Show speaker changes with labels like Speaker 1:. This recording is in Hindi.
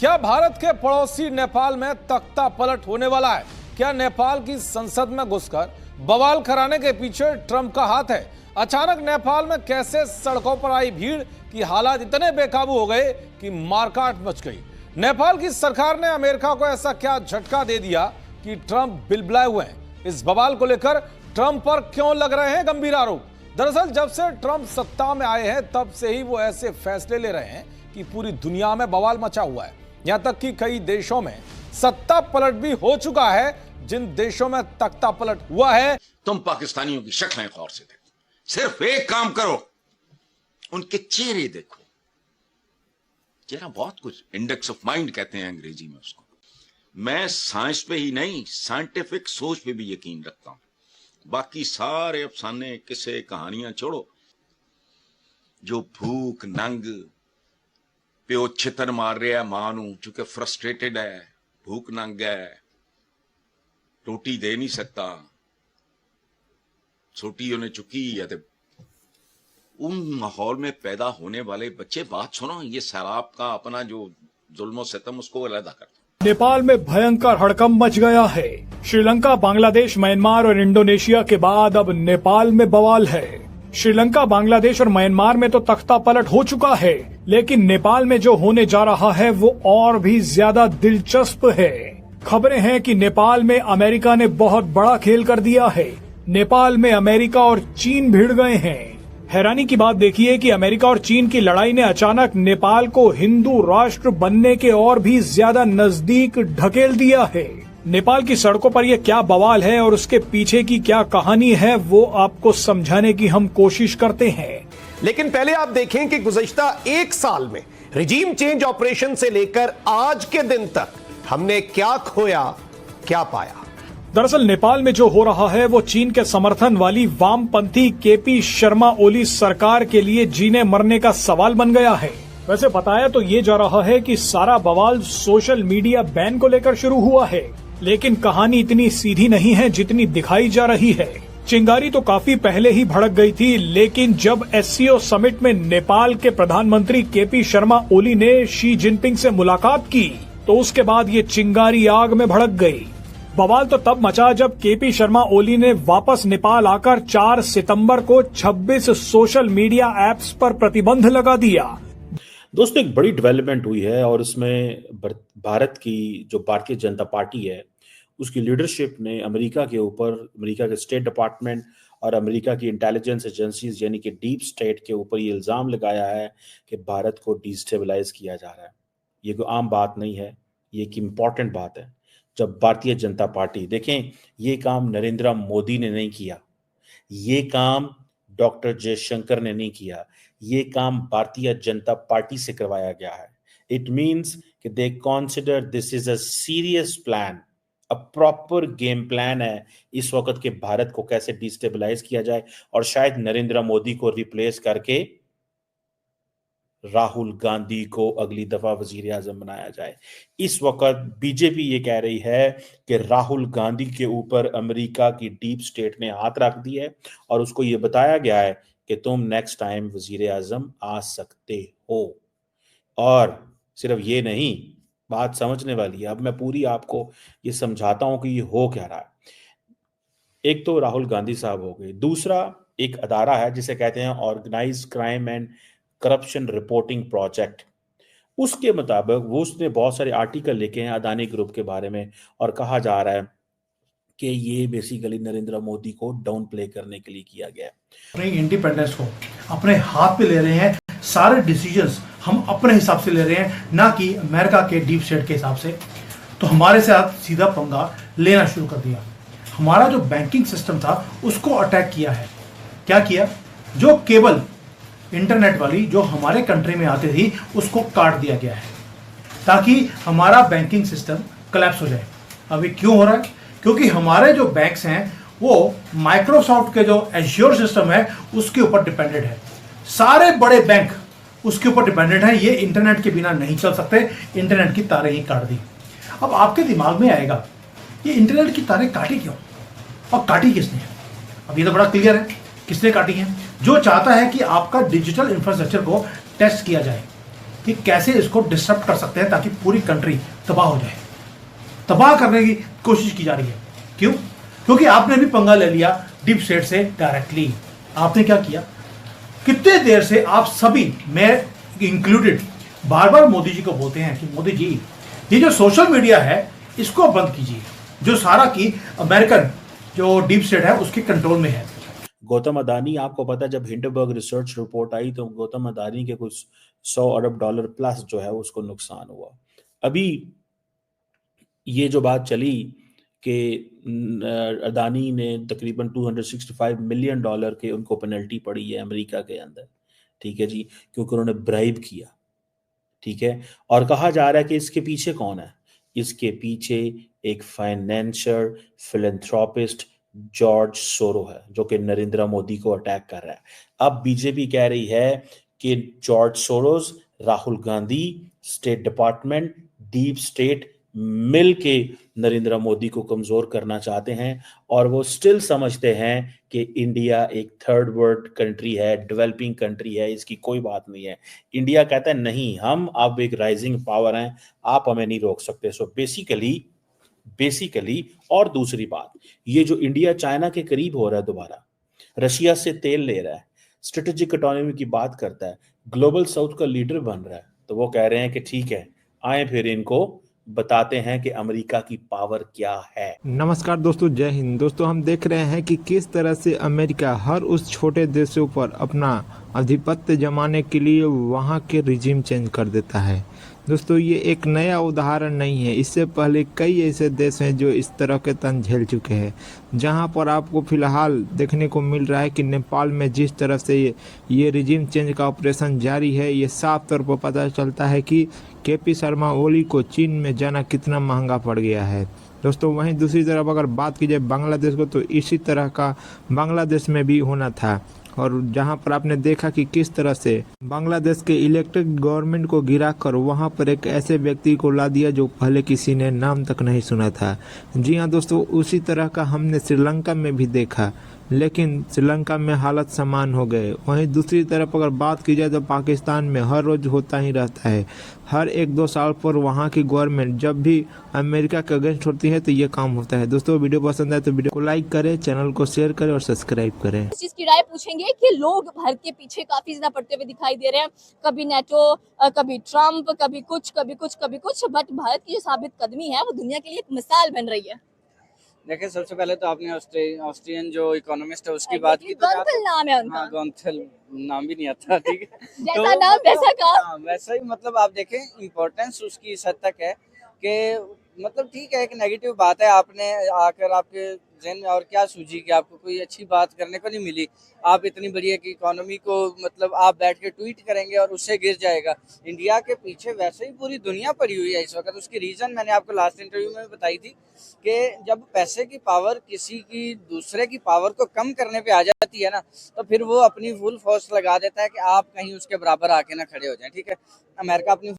Speaker 1: क्या भारत के पड़ोसी नेपाल में तख्ता पलट होने वाला है? क्या नेपाल की संसद में घुसकर बवाल कराने के पीछे ट्रंप का हाथ है? अचानक नेपाल में कैसे सड़कों पर आई भीड़ की हालात इतने बेकाबू हो गए कि मारकाट मच गई। नेपाल की सरकार ने अमेरिका को ऐसा क्या झटका दे दिया कि ट्रंप बिलबिलाए हुए हैं। इस बवाल को लेकर ट्रंप पर क्यों लग रहे हैं गंभीर आरोप? दरअसल जब से ट्रंप सत्ता में आए हैं तब से ही वो ऐसे फैसले ले रहे हैं कि पूरी दुनिया में बवाल मचा हुआ है। यहां तक कि कई देशों में सत्ता पलट भी हो चुका है। जिन देशों में तख्ता पलट हुआ है,
Speaker 2: तुम पाकिस्तानियों की शक्लें गौर से देखो, सिर्फ एक काम करो, उनके चेहरे देखो। चेहरा बहुत कुछ, इंडेक्स ऑफ माइंड कहते हैं अंग्रेजी में उसको। मैं साइंस पे ही नहीं, साइंटिफिक सोच पे भी यकीन रखता हूं। बाकी सारे अफसाने, किस्से, कहानियां छोड़ो। जो भूख नंग प्यो छितर मार रहा है मां नू, चूंकि फ्रस्ट्रेटेड है, भूख नंग है, रोटी दे नहीं सकता, छोटी उन्हें चुकी है, तो उन माहौल में पैदा होने वाले बच्चे, बात सुनो, ये सैलाब का अपना जो जुल्म सितम उसको अलग कर दो।
Speaker 3: नेपाल में भयंकर हड़कंप मच गया है। श्रीलंका, बांग्लादेश, म्यांमार और इंडोनेशिया के बाद अब नेपाल में बवाल है। श्रीलंका, बांग्लादेश और म्यांमार में तो तख्ता पलट हो चुका है, लेकिन नेपाल में जो होने जा रहा है वो और भी ज्यादा दिलचस्प है। खबरें हैं कि नेपाल में अमेरिका ने बहुत बड़ा खेल कर दिया है। नेपाल में अमेरिका और चीन भिड़ गए हैं। हैरानी की बात देखिए कि अमेरिका और चीन की लड़ाई ने अचानक नेपाल को हिंदू राष्ट्र बनने के और भी ज्यादा नजदीक ढकेल दिया है। नेपाल की सड़कों पर यह क्या बवाल है और उसके पीछे की क्या कहानी है, वो आपको समझाने की हम कोशिश करते हैं।
Speaker 4: लेकिन पहले आप देखें कि गुज़श्ता एक साल में रिजीम चेंज ऑपरेशन से लेकर आज के दिन तक हमने क्या खोया, क्या पाया।
Speaker 3: दरअसल नेपाल में जो हो रहा है वो चीन के समर्थन वाली वामपंथी केपी शर्मा ओली सरकार के लिए जीने मरने का सवाल बन गया है। वैसे बताया तो ये जा रहा है कि सारा बवाल सोशल मीडिया बैन को लेकर शुरू हुआ है, लेकिन कहानी इतनी सीधी नहीं है जितनी दिखाई जा रही है। चिंगारी तो काफी पहले ही भड़क गई थी, लेकिन जब एससीओ समिट में नेपाल के प्रधानमंत्री केपी शर्मा ओली ने शी जिनपिंग से मुलाकात की तो उसके बाद ये चिंगारी आग में भड़क गई। बवाल तो तब मचा जब केपी शर्मा ओली ने वापस नेपाल आकर 4 सितंबर को 26 सोशल मीडिया ऐप्स पर प्रतिबंध लगा दिया।
Speaker 5: दोस्तों, एक बड़ी डेवलपमेंट हुई है और इसमें भारत की जो भारतीय जनता पार्टी है उसकी लीडरशिप ने अमेरिका के ऊपर, अमेरिका के स्टेट डिपार्टमेंट और अमेरिका की इंटेलिजेंस एजेंसीज यानी कि डीप स्टेट के ऊपर ये इल्ज़ाम लगाया है कि भारत को डिस्टेबलाइज किया जा रहा है। ये कोई आम बात नहीं है, ये एक इम्पॉर्टेंट बात है। जब भारतीय जनता पार्टी, देखें, ये काम नरेंद्र मोदी ने नहीं किया, ये काम डॉक्टर जयशंकर ने नहीं किया, ये काम भारतीय जनता पार्टी से करवाया गया है। इट मीन्स कि they consider this is a serious plan, a proper game plan है इस वक्त के भारत को कैसे डिस्टेबलाइज किया जाए और शायद नरेंद्र मोदी को रिप्लेस करके राहुल गांधी को अगली दफा वजीर आजम बनाया जाए। इस वक्त बीजेपी ये कह रही है कि राहुल गांधी के ऊपर अमेरिका की डीप स्टेट ने हाथ रख दिया है और उसको ये बताया गया है कि तुम नेक्स्ट टाइम वजीर आजम आ सकते हो। और सिर्फ ये नहीं, बात समझने वाली है। अब मैं पूरी आपको ये समझाता हूं कि ये हो क्या रहा है। एक तो राहुल गांधी साहब हो गए, दूसरा एक अदारा है जिसे कहते हैं organise crime and corruption reporting project. उसके मुताबिक वो उसने बहुत सारे आर्टिकल लिखे हैं अदानी ग्रुप के बारे में और कहा जा रहा है कि ये बेसिकली नरेंद्र मोदी को डाउन प्ले करने के लिए किया गया है।
Speaker 6: अपनी इंडिपेंडेंस को अपने हाथ पे ले रहे हैं, सारे डिसीजंस हम अपने हिसाब से ले रहे हैं, ना कि अमेरिका के डीप स्टेट के हिसाब से। तो हमारे साथ सीधा पंगा लेना शुरू कर दिया। हमारा जो बैंकिंग सिस्टम था उसको अटैक किया है। क्या किया? जो केबल इंटरनेट वाली जो हमारे कंट्री में आती थी उसको काट दिया गया है ताकि हमारा बैंकिंग सिस्टम कोलैप्स हो जाए। अभी क्यों हो रहा है? क्योंकि हमारे जो बैंक्स हैं वो माइक्रोसॉफ्ट के जो एज्योर सिस्टम है उसके ऊपर डिपेंडेंट है। सारे बड़े बैंक उसके ऊपर डिपेंडेंट है। ये इंटरनेट के बिना नहीं चल सकते, इंटरनेट की तारें ही काट दी। अब आपके दिमाग में आएगा ये इंटरनेट की तारें काटी क्यों और काटी किसने? अब ये तो बड़ा क्लियर है किसने काटी है। जो चाहता है कि आपका डिजिटल इंफ्रास्ट्रक्चर को टेस्ट किया जाए कि कैसे इसको डिस्टर्ब कर सकते हैं ताकि पूरी कंट्री तबाह हो जाए। तबाह करने की कोशिश की जा रही है। क्यों? क्योंकि आपने भी पंगा ले लिया डीप स्टेट से डायरेक्टली। आपने क्या किया? कितने देर से आप सभी, मैं इंक्लूडेड, बार बार मोदी जी को बोलते हैं कि मोदी जी ये जो सोशल मीडिया है इसको बंद कीजिए, जो सारा की अमेरिकन जो डीप स्टेट है उसके कंट्रोल में है।
Speaker 5: गौतम अदानी, आपको पता है जब हिंडनबर्ग रिसर्च रिपोर्ट आई तो गौतम अदानी के कुछ $100 अरब प्लस जो है उसको नुकसान हुआ। अभी ये जो बात चली कि अदानी ने तकरीबन $265 मिलियन के उनको पेनल्टी पड़ी है अमेरिका के अंदर, ठीक है जी, क्योंकि उन्होंने ब्राइब किया, ठीक है। और कहा जा रहा है कि इसके पीछे कौन है? इसके पीछे एक फाइनेंशियल फिलैंथ्रोपिस्ट जॉर्ज सोरो है, जो कि नरेंद्र मोदी को अटैक कर रहा है। अब बीजेपी कह रही है कि George Soros, Rahul Gandhi, state department, deep state मिल के नरेंद्र मोदी को कमजोर करना चाहते हैं और वो स्टिल समझते हैं कि इंडिया एक थर्ड वर्ल्ड कंट्री है, डेवलपिंग कंट्री है, इसकी कोई बात नहीं है। इंडिया कहता है नहीं, हम अब एक राइजिंग पावर हैं, आप हमें नहीं रोक सकते। सो बेसिकली और दूसरी बात, ये जो इंडिया चाइना के करीब हो रहा है, दोबारा रशिया से तेल ले रहा है, स्ट्रेटेजिक ऑटोनॉमी की बात करता है, ग्लोबल साउथ का लीडर बन रहा है, तो वो कह रहे हैं कि ठीक है, आए फिर इनको बताते हैं कि अमेरिका की पावर क्या है।
Speaker 7: नमस्कार दोस्तों, जय हिंद। दोस्तों, हम देख रहे हैं कि किस तरह से अमेरिका हर उस छोटे देशों पर अपना आधिपत्य जमाने के लिए वहां के रिजीम चेंज कर देता है। दोस्तों, ये एक नया उदाहरण नहीं है, इससे पहले कई ऐसे देश हैं जो इस तरह के तंज झेल चुके हैं। जहां पर आपको फिलहाल देखने को मिल रहा है कि नेपाल में जिस तरह से ये रिजीम चेंज का ऑपरेशन जारी है, ये साफ तौर पर पता चलता है कि केपी शर्मा ओली को चीन में जाना कितना महंगा पड़ गया है। दोस्तों, वहीं दूसरी तरफ अगर बात की जाए बांग्लादेश को, तो इसी तरह का बांग्लादेश में भी होना था, और जहां पर आपने देखा कि किस तरह से बांग्लादेश के इलेक्टेड गवर्नमेंट को गिराकर वहां पर एक ऐसे व्यक्ति को ला दिया जो पहले किसी ने नाम तक नहीं सुना था। जी हाँ दोस्तों, उसी तरह का हमने श्रीलंका में भी देखा, लेकिन श्रीलंका में हालत समान हो गए। वहीं दूसरी तरफ अगर बात की जाए तो पाकिस्तान में हर रोज होता ही रहता है। हर 1-2 साल पर वहां की गवर्नमेंट जब भी अमेरिका के अगेंस्ट होती है तो ये काम होता है। दोस्तों, वीडियो पसंद आए तो वीडियो को लाइक करें, चैनल को शेयर करें और सब्सक्राइब करें।
Speaker 8: इस चीज की राय पूछेंगे कि लोग भारत के पीछे काफी ज्यादा पड़ते हुए दिखाई दे रहे हैं, कभी नेटो, कभी ट्रम्प, कभी कुछ, बट भारत की जो साबित कदमी है वो दुनिया के लिए एक मिसाल बन रही है।
Speaker 9: देखिए, सबसे पहले तो आपने ऑस्ट्रियन जो इकोनॉमिस्ट है उसकी बात की, तो
Speaker 8: गोंथल नाम है उनका।
Speaker 9: हाँ, गोंथल नाम भी नहीं आता, ठीक है।
Speaker 8: जैसा नाम वैसा काम।
Speaker 9: हाँ, वैसा ही, मतलब आप देखें इम्पोर्टेंस उसकी इस हद तक है कि मतलब ठीक है, एक नेगेटिव बात है, आपने आकर आपके जहन में और क्या सूझी कि आपको कोई अच्छी बात करने को नहीं मिली। आप इतनी बड़ी एक इकोनॉमी को मतलब आप बैठ के ट्वीट करेंगे और उससे गिर जाएगा। इंडिया के पीछे वैसे ही पूरी दुनिया पड़ी हुई है इस वक्त। उसकी रीज़न मैंने आपको लास्ट इंटरव्यू में बताई थी कि जब पैसे की पावर किसी की दूसरे की पावर को कम करने पे आ जाती है ना, तो फिर वो अपनी फुल फोर्स लगा देता है कि आप कहीं उसके बराबर आके ना खड़े हो जाएं, ठीक है। अमेरिका अपनी